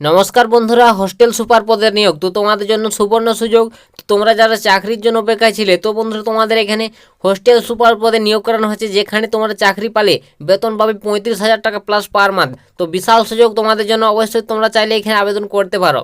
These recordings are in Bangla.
নমস্কার বন্ধুরা, হোস্টেল সুপার পদের নিয়োগ তো তোমাদের জন্য সুবর্ণ সুযোগ। তোমরা যারা চাকরির জন্য অপেক্ষায় ছিলে, তো বন্ধুরা তোমাদের এখানে হোস্টেল সুপার পদে নিয়োগ করানো হচ্ছে, যেখানে তোমরা চাকরি পালে বেতন পাবে 35,000 টাকা প্লাস পার মান্থ। তো বিশাল সুযোগ তোমাদের জন্য, অবশ্যই তোমরা চাইলে এখানে আবেদন করতে পারো।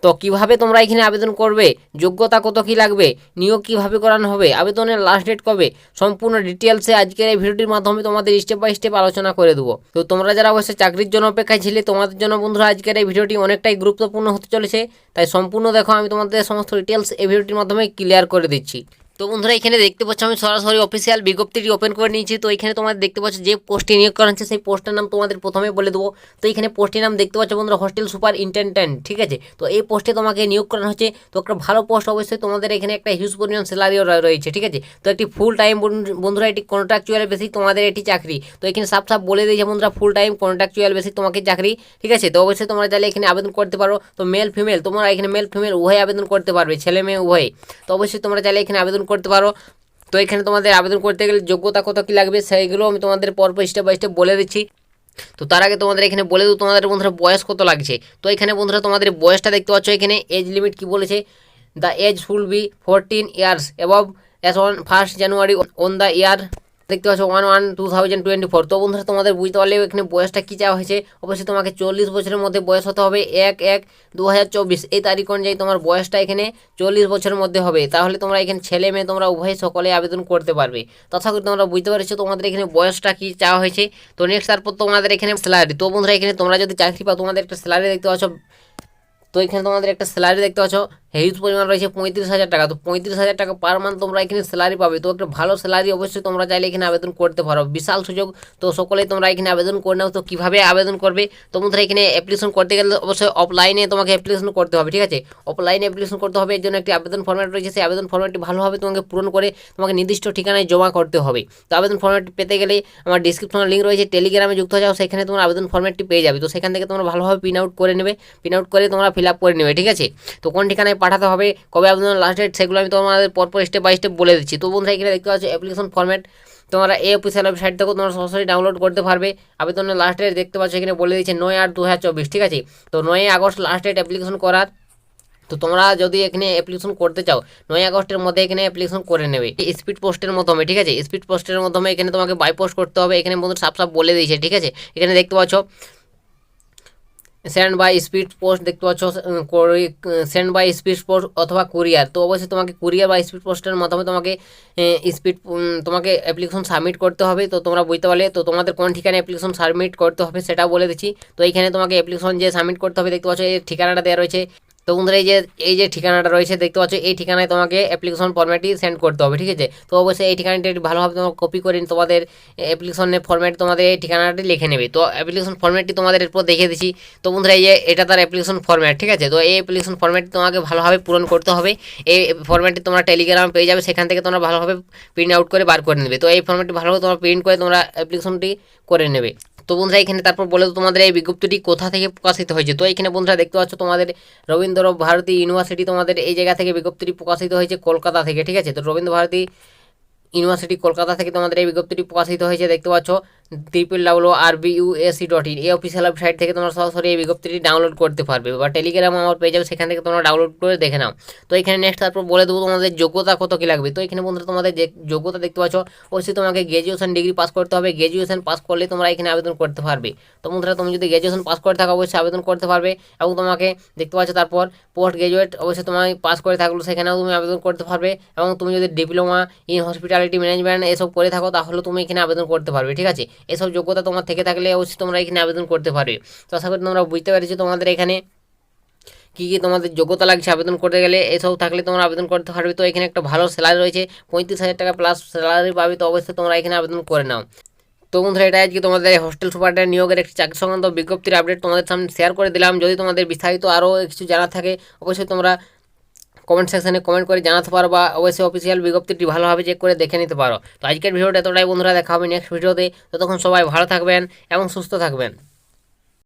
তো কিভাবে তোমরা এখানে আবেদন করবে, যোগ্যতা কত কী লাগবে, নিয়োগ কিভাবে করানো হবে, আবেদনের লাস্ট ডেট কবে, সম্পূর্ণ ডিটেলসে আজকের এই ভিডিওটির মাধ্যমে তোমাদের স্টেপ বাই স্টেপ আলোচনা করে দেবো। তো তোমরা যারা অবশ্যই চাকরির জন্য অপেক্ষায় ছিলে, তোমাদের জন্য বন্ধুরা আজকের এই ভিডিওটি অনেকটাই গুরুত্বপূর্ণ হতে চলেছে। তাই সম্পূর্ণ দেখো, আমি তোমাদের সমস্ত ডিটেলস এই ভিডিওটির মাধ্যমে ক্লিয়ার করে দিচ্ছি। তো বন্ধুরা এখানে দেখতে পাচ্ছ আমি সরাসরি অফিসিয়াল বিজ্ঞপ্তিটি ওপেন করে নিয়েছি। তো এখানে তোমাদের দেখতে পাচ্ছ যে পোস্টে নিয়োগ করা হচ্ছে, সেই পোস্টের নাম তোমাদের প্রথমে বলে দেবো। তো এখানে পোস্টের নাম দেখতে পাচ্ছ বন্ধুরা, হোস্টেল সুপার ইন্টেন্ডেন্ট, ঠিক আছে। তো এই পোস্টে তোমাকে নিয়োগ করানো হচ্ছে। তো একটা ভালো পোস্ট, অবশ্যই তোমাদের এখানে একটা হিউজ পরিমাণ স্যালারিও রয়েছে, ঠিক আছে। তো একটি ফুল টাইম বন্ধুরা, এটি কন্ট্রাকচুয়াল বেসিক তোমাদের এটি চাকরি। তো এখানে সাফ বলে দিয়েছে বন্ধুরা, ফুল টাইম কন্ট্রাকচুয়াল বেসিক তোমাকে চাকরি, ঠিক আছে। তো অবশ্যই তোমরা চাইলে এখানে আবেদন করতে পারো। তো মেল ফিমেল তোমরা এখানে মেল ফিমেল উভয় আবেদন করতে পারবে, ছেলে মেয়ে উভয়। তো অবশ্যই তোমরা চাইলে এখানে আবেদন করতে পারো। তো এখানে তোমাদের আবেদন করতে গেলে যোগ্যতা কত কী লাগবে সেইগুলো আমি তোমাদের পরপর স্টেপ বাই স্টেপ বলে দিচ্ছি। তো তার আগে তোমাদের এখানে বলে দেবো তোমাদের বন্ধুরা বয়স কত লাগছে। তো এখানে বন্ধুরা তোমাদের বয়সটা দেখতে পাচ্ছ, এখানে এজ লিমিট কি বলেছে, the age should be 14 years above as on 1 January on the year দেখতে পাচ্ছ 1/1/2024। তো বন্ধুরা তোমাদের বুঝতে পারলে এখানে বয়সটা কী চাওয়া হয়েছে। অবশ্যই তোমাকে 40 বছরের মধ্যে বয়স হতে হবে। 1/1/2024 এই তারিখ অনুযায়ী তোমার বয়সটা এখানে 40 বছরের মধ্যে হবে। তাহলে তোমরা এখানে ছেলে মেয়ে তোমরা উভয় সকলে আবেদন করতে পারবে। তথা করে তোমরা বুঝতে পারছো তোমাদের এখানে বয়সটা কী চাওয়া হয়েছে। তো নেক্সট তারপর তোমাদের এখানে স্যালারি। তো বন্ধুরা এখানে তোমরা যদি চাকরি পাও, তোমাদের একটা স্যালারি দেখতে পাচ্ছ। তো এখানে তোমাদের একটা স্যালারি দেখতে পাচ্ছ, হিউজ পরিমাণ রয়েছে 35,000 টাকা। তো 35,000 টাকা পার মান্থ তোমরা এখানে স্যালারি পাবে। তো একটা ভালো স্যালারি, অবশ্যই তোমরা চাইলে এখানে আবেদন করতে পারো, বিশাল সুযোগ। তো সকলেই তোমরা এখানে আবেদন করে নাও। তো কীভাবে আবেদন করবে, তো বন্ধুরা এখানে অ্যাপ্লিকেশন করতে গেলে অবশ্যই অফলাইনে তোমাকে অ্যাপ্লিকেশন করতে হবে, ঠিক আছে। অফলাইনে অ্যাপ্লিকেশন করতে হবে, এর জন্য একটি আবেদন ফর্ম্যাট রয়েছে। সেই আবেদন ফর্ম্যাটটি ভালোভাবে তোমাকে পূরণ করে তোমাকে নির্দিষ্ট ঠিকানায় জমা করতে হবে। তো আবেদন ফর্ম্যাটটি পেতে গেলে আমার ডিসক্রিপশনে লিঙ্ক রয়েছে, টেলিগ্রামে যুক্ত হয়ে যাও, সেখানে তোমরা আবেদন ফর্ম্যাটটি পেয়ে যাবে। তো সেখান থেকে তোমরা ভালোভাবে প্রিন্ট আউট করে নেবে, প্রিন্ট আউট করে তোমরা ফিল আপ করে নেবে, ঠিক আছে। তো কোন ঠিকানায় পাঠাতে হবে, কবে আবেদনের লাস্ট ডেট, সেগুলো আমি তোমাদের পরপর স্টেপ বাই স্টেপ বলে দিচ্ছি। তো বন্ধুরা এখানে দেখতে পাচ্ছ অ্যাপ্লিকেশন ফর্ম্যাট, তোমরা এই অফিসিয়াল ওয়েবসাইট থেকেও তোমরা সরাসরি ডাউনলোড করতে পারবে। আবেদনের লাস্ট ডেট দেখতে পাচ্ছ এখানে বলে দিচ্ছে 9/8/2024, ঠিক আছে। তো 9 আগস্ট লাস্ট ডেট অ্যাপ্লিকেশন করার। তো তোমরা যদি এখানে অ্যাপ্লিকেশন করতে চাও 9 আগস্টের মধ্যে এখানে অ্যাপ্লিকেশন করে নেবে স্পিড পোস্টের মাধ্যমে, ঠিক আছে। স্পিড পোস্টের মাধ্যমে এখানে তোমাকে বাই পোস্ট করতে হবে। এখানে বন্ধু সাফ বলে দিয়েছে, ঠিক আছে। এখানে দেখতে পাচ্ছ সেন্ড বাই স্পিড পোস্ট দেখতে পাচ্ছ, সেন্ড বাই স্পিড পোস্ট অথবা কুরিয়ার। তো অবশ্যই তোমাকে কুরিয়ার বা স্পিড পোস্টের মাধ্যমে তোমাকে তোমাকে অ্যাপ্লিকেশন সাবমিট করতে হবে। তো তোমরা বুঝতে পারলে। তো তোমাদের কোন ঠিকানায় অ্যাপ্লিকেশন সাবমিট করতে হবে সেটা বলে দিচ্ছি। তো এইখানে তোমাকে অ্যাপ্লিকেশন যে সাবমিট করতে হবে দেখতে পাচ্ছ এই ঠিকানাটা দেওয়া রয়েছে। তো বন্ধুরা এই যে ঠিকানাটা রয়েছে দেখতে পাচ্ছ, এই ঠিকানায় তোমাকে অ্যাপ্লিকেশন ফর্ম্যাটটি সেন্ড করতে হবে, ঠিক আছে। তো অবশ্যই এই ঠিকানাটি ভালোভাবে তোমার কপি করে তোমাদের অ্যাপ্লিকেশনের ফর্ম্যাট তোমাদের এই ঠিকানাটি লিখে নেবে। তো অ্যাপ্লিকেশন ফর্ম্যাটটি তোমাদের এরপর দেখিয়ে দিচ্ছি। তো বন্ধুরা এই যে এটা তার অ্যাপ্লিকেশন ফর্ম্যাট, ঠিক আছে। তো এই অ্যাপ্লিকেশন ফর্ম্যাটটি তোমাকে ভালোভাবে পূরণ করতে হবে। এই ফর্ম্যাটটি তোমরা টেলিগ্রাম পেয়ে যাবে, সেখান থেকে তোমরা ভালোভাবে প্রিন্ট আউট করে বার করে নেবে। তো এই ফর্ম্যাটটি ভালোভাবে তোমরা প্রিন্ট করে তোমরা অ্যাপ্লিকেশনটি করে নেবে। তো বন্ধুরা এখানে তারপর বলে তোমাদের এই বিজ্ঞপ্তিটি কোথা থেকে প্রকাশিত হয়েছে। তো এখানে বন্ধুরা দেখতে পাচ্ছ তোমাদের রবীন্দ্র ভারতী ইউনিভার্সিটি, তোমাদের এই জায়গা থেকে বিজ্ঞপ্তিটি প্রকাশিত হয়েছে কলকাতা থেকে, ঠিক আছে। তো রবীন্দ্র ভারতী ইউনিভার্সিটি কলকাতা থেকে তোমাদের এই বিজ্ঞপ্তিটি প্রকাশিত হয়েছে দেখতে পাচ্ছ www.rbusc.in এই অফিসিয়াল ওয়েবসাইট থেকে তোমরা সরাসরি এই বিজ্ঞপ্তিটি ডাউনলোড করতে পারবে, বা টেলিগ্রাম আমার পেয়ে যাবে, সেখান থেকে তোমরা ডাউনলোড করে দেখে নাও। তো এখানে নেক্সট তারপর বলে দেবো তোমাদের যোগ্যতা কত কী লাগবে। তো এখানে বন্ধুরা তোমাদের যে যোগ্যতা দেখতে পাচ্ছ, অবশ্যই তোমাকে গ্র্যাজুয়েশন ডিগ্রি পাস করতে হবে। গ্র্যাজুয়েশন পাস করলে তোমরা এখানে আবেদন করতে পারবে। তো বন্ধুরা তুমি যদি গ্র্যাজুয়েশন পাস করে থাকো অবশ্যই আবেদন করতে পারবে। এবং তোমাকে দেখতে পাচ্ছ তারপর পোস্ট গ্র্যাজুয়েট অবশ্যই তোমায় পাস করে থাকলো, সেখানেও তুমি আবেদন করতে পারবে। এবং তুমি যদি ডিপ্লোমা ইন হসপিটালিটি ম্যানেজমেন্ট এসব করে থাকো তাহলে তুমি এখানে আবেদন করতে পারবে, ঠিক আছে। এসব যোগ্যতা তোমার থেকে থাকলে অবশ্যই তোমরা এখানে আবেদন করতে পারবে। তো আশা করি তোমরা বুঝতে পেরেছো তোমাদের এখানে কী কী তোমাদের যোগ্যতা লাগছে আবেদন করতে গেলে। এসব থাকলে তোমরা আবেদন করতে পারবে। তো এখানে একটা ভালো স্যালারি রয়েছে, 35,000 টাকা প্লাস স্যালারি পাবে। তো অবশ্যই তোমরা এখানে আবেদন করে নাও। তো বন্ধুরা এটা আজকে তোমাদের হোস্টেল সুপারডেন্ট নিয়োগের একটি চাকরি সংক্রান্ত বিজ্ঞপ্তির আপডেট তোমাদের সামনে শেয়ার করে দিলাম। যদি তোমাদের বিস্তারিত আরও কিছু জানা থাকে অবশ্যই তোমরা কমেন্ট সেকশনে কমেন্ট করে জানাতে পারো, বা অবশ্যই অফিসিয়াল বিজ্ঞপ্তিটি ভালোভাবে চেক করে দেখে নিতে পারো। তো আজকের ভিডিওটা এতটাই বন্ধুরা, দেখা হবে নেক্সট ভিডিওতে। ততক্ষণ সবাই ভালো থাকবেন এবং সুস্থ থাকবেন।